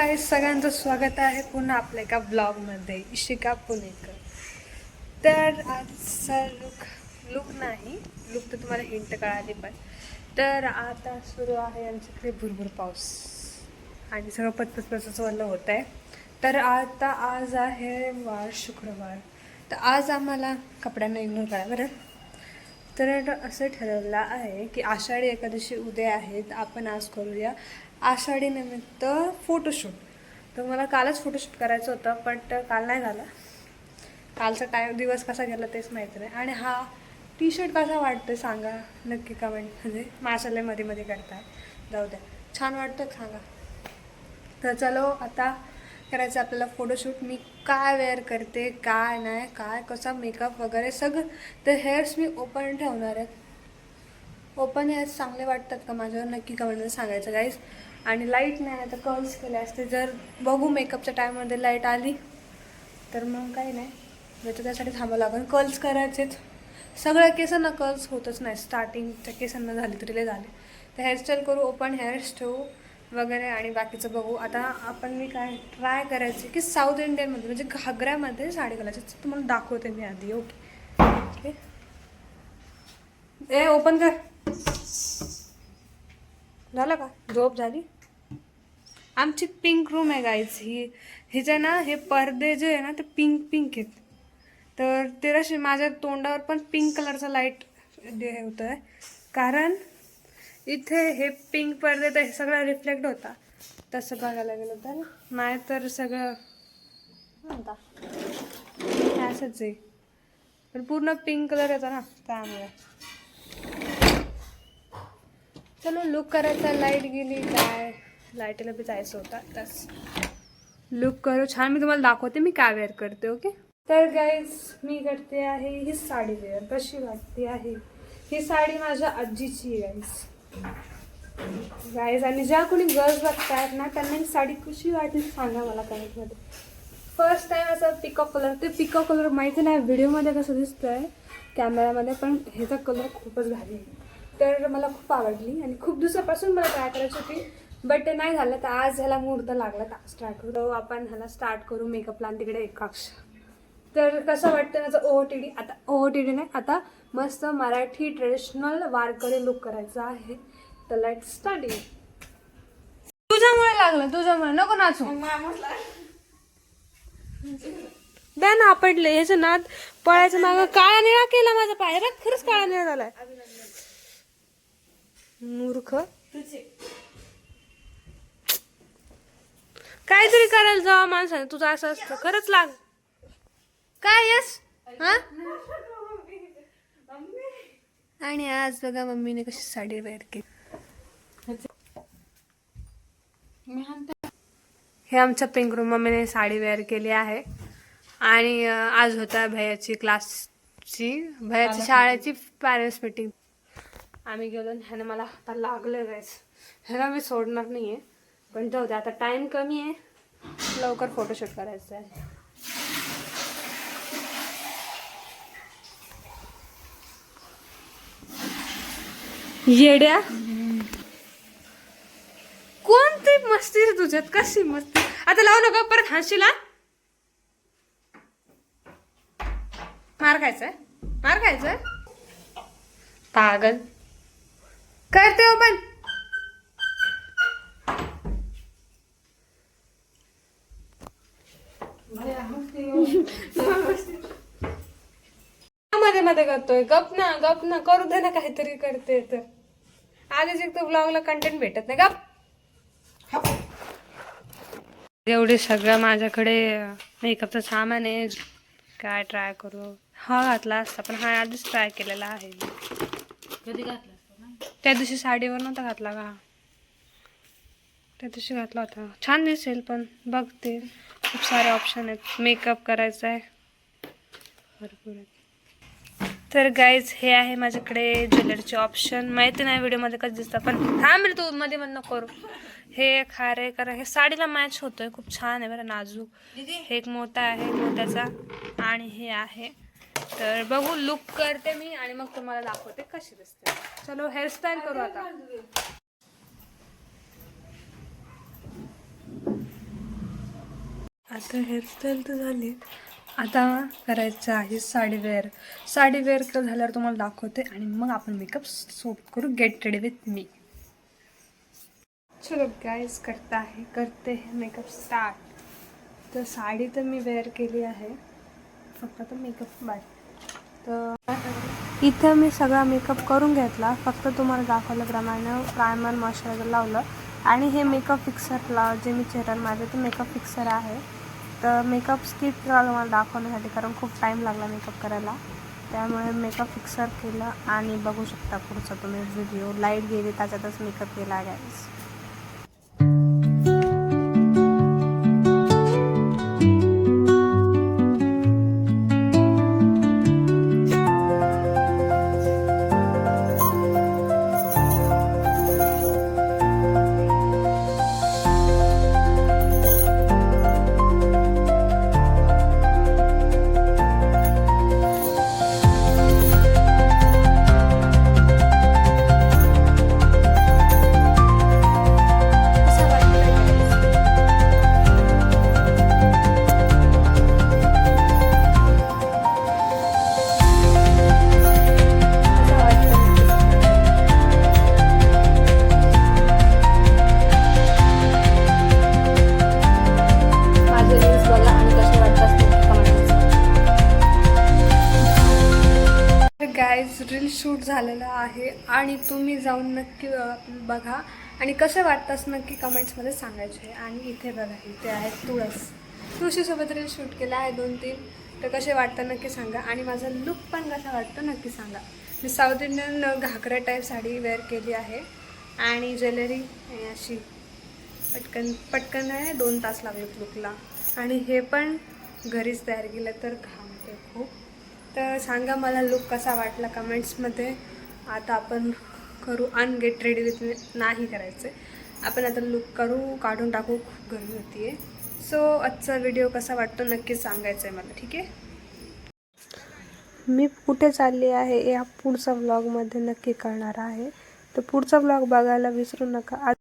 गाईस, सगळ्यांचं स्वागत आहे पुन्हा आपल्या एका ब्लॉगमध्ये. इशिका पुणेकर. तर आजचा लुक नाही, लुक तर तुम्हाला हिंट कळाली पण. तर आता सुरू आहे आमच्याकडे भुरभुर पाऊस आणि सगळं पचपच वरलं होत आहे. तर आता आज आहे वार शुक्रवार. तर आज आम्हाला कपड्यांना इग्नोर करा बरं. तर असं ठरवलं आहे की आषाढी एकादशी उद्या आहेत, आपण आज करूया आषाढी निमित्त फोटोशूट. तर मला कालच फोटोशूट करायचं होतं पण काल नाही झालं. कालचा दिवस कसा गेला तेच माहीत नाही. आणि हा टी शर्ट कसा वाटतं सांगा नक्की कमेंटमध्ये. माशाला मध्ये मध्ये करताय, जाऊ द्या. छान वाटतं सांगा. तर चलो आता करायचं आपल्याला फोटोशूट. मी काय वेअर करते, काय नाही, काय कसा मेकअप वगैरे सगळं. तर हेअर्स मी ओपन ठेवणार आहेत. ओपन हेअर्स चांगले वाटतात का माझ्यावर नक्की कमेंटमध्ये सांगायचं गाईज. आणि लाईट नाही तर कर्ल्स केले असते. जर बघू मेकअपच्या टाईममध्ये लाईट आली तर मग काही नाही, तर त्यासाठी थांबावं लागेल. कर्ल्स करायचेच सगळ्या केसांना, कर्ल्स होतच नाही. स्टार्टिंगच्या केसांना झाले तरी लय झाले. तर हेअरस्टाईल करू, ओपन हेअर्स ठेवू वगैरे आणि बाकीचं बघू. आता मी काय ट्राय करायचे की साऊथ इंडियनमध्ये म्हणजे घागऱ्यामध्ये साडी घालायची. तुम्हाला दाखवते मी आधी. ओके ए ओपन कर. झालं का? झोप झाली. आमची पिंक रूम आहे गाईज. हिचे ना हे पडदे जे आहे ना ते पिंक आहेत. तर ते असे माझ्या तोंडावर पण पिंक कलरचा लाईट हे होतं आहे, कारण इथे हे पिंक पडदे तर सगळं रिफ्लेक्ट होता. तसं बघायला गेलं तर नाही तर सगळं म्हणता असंच आहे. पण पूर्ण पिंक कलर येतो ना त्यामुळे. चलो लुक करायचा. लाईट गेली काय, लाईटीला बी जायचं होतं. तस लुक करू छान. मी तुम्हाला दाखवते मी काय वेअर करते. ओके. तर गाईज मी करते आहे ही साडी वेअर. कशी वाटते आहे ही साडी? माझ्या आजीची गाईज. आणि ज्या कोणी गर्ल्स बघतायत ना त्यांना ही साडी कशी वाटली सांगा मला कमेंटमध्ये. फर्स्ट टाइम असं पिकॉक कलर, ते पिकॉक कलर माहिती नाही व्हिडिओमध्ये कसं दिसतंय कॅमेरामध्ये, पण ह्याचा कलर खूपच भारी आहे. तर मला खूप आवडली आणि खूप दिवसापासून मला ट्राय करायची होती, बट ते नाही झालं. तर आज ह्याला मुहूर्त लागला. तर स्टार्ट करू आपण, ह्याला स्टार्ट करू मेकअपला. आणि तिकडे एकाक्ष. तर कसं वाटतं माझं OOTD? आता OOTD नाही, आता मस्त मराठी ट्रेडिशनल वारकरी लुक करायचा आहे. तर लाईट स्टार्टिंग. तुझ्यामुळे लागलं, तुझ्यामुळे. नको नाचू. द्या ना आपडले ह्याचं नाद पळायचं मागं. काळा निळा केला माझा पाय. खरंच काळा निळा झालाय. मूर्ख. काहीतरी करायला जावा माणसाने. तुझं असं असतं खरंच. लाग काय यस हा. आणि आज बघा मम्मीने कशी साडी वेअर केली. हे आमच्या पिंक रूम मम्मीने साडी वेअर केली आहे. आणि आज होता भैयाची भैयाची शाळेची पॅरेंट्स मीटिंग. आम्ही गेलो. ह्याने मला आता लागलं जायचं. ह्याला मी सोडणार नाही आहे, पण जाऊ दे आता टाईम कमी आहे. लवकर फोटोशूट करायचं आहे. येड्या कोणती मस्ती रे तुझ्यात? कशी मस्ती? आता लावू नका परत हसशीला. मार खायचंय, मार खायचंय. पागल. करते हो पण मध्ये मध्ये करतोय. गप ना करू दे ना, काहीतरी करते. तर आधीच एक तर ब्लॉगला कंटेंट भेटत नाही. गप. एवढे सगळं माझ्याकडे मेकअपचं सामान आहे. काय ट्राय करू? हा घातला असता पण हा आधीच ट्राय केलेला आहे. कधी घातला? त्या दिवशी साडीवर नव्हता घातला का? त्या दिवशी घातला होता. छान दिसेल पण बघते. खूप सारे ऑप्शन आहेत. मेकअप करायचा आहे भरपूर आहे. तर गाईज हे आहे माझ्याकडे ज्वेलरीचे ऑप्शन. माहिती नाही व्हिडिओमध्ये कसं दिसतं, पण थांब रे तू मध्ये नको. हे खारे करा, हे साडीला मॅच होतोय. खूप छान आहे बरं, नाजूक. हे एक मोठा आहे मोत्याचा आणि हे आहे. तर बघू लुक करते मी आणि मग तुम्हाला दाखवते कशी दिसते. चलो हेअरस्टाईल करू आता. आता हेअरस्टाईल तर झाली, आता करायचं आहे साडी वेअर झाल्यावर तुम्हाला दाखवते आणि मग आपण मेकअप सोप करू. Get ready with me. चलो गाइस, करते हैं मेकअप स्टार्ट. तर साडी तर मी वेअर केली आहे, फक्त आता मेकअप बाकी. तर इथं मी सगळा मेकअप करून घेतला, फक्त तुम्हाला दाखवल्याप्रमाणे प्रायमर मॉइश्चरायझर लावलं आणि हे मेकअप फिक्सर जे मी चेहऱ्यावर माझं ते मेकअप फिक्सर आहे. तर मेकअप स्किप तुम्हाला दाखवण्यासाठी, कारण खूप टाईम लागला मेकअप करायला, त्यामुळे मेकअप फिक्सर केलं आणि बघू शकता पुढचा तुम्ही व्हिडिओ. लाईट गेली त्याच्यातच मेकअप केला गाईस. गाईज, रील शूट झालेला आहे आणि तुम्ही जाऊन नक्की बघा आणि कसं वाटतंच नक्की कमेंट्समध्ये सांगायचे. आणि इथे बघा, इथे आहे तुळशीसोबत रील शूट केला आहे 2-3. तर कसे वाटतं नक्की सांगा आणि माझा लुक पण कसा वाटतो नक्की सांगा. मी साऊथ इंडियन घागरा टाईप साडी वेअर केली आहे आणि ज्वेलरी अशी पटकन आहे. 2 तास लागलेत लुकला आणि हे पण घरीच तयार केलं, तर घामते खूप. तर सांगा मला लुक कसा वाटला कमेंट्समध्ये. आता आपण करू गेट रेडी विथ मी. नाही करायचं आहे, आपण आता लुक काढून टाकू. खूप गरमी होती आहे. सो आजचा व्हिडिओ कसा वाटतो नक्की सांगायचं आहे मला, ठीक आहे. मी कुठे चालली आहे या पुढचा व्लॉगमध्ये नक्की कळणार आहे. तर पुढचा व्लॉग बघायला विसरू नका.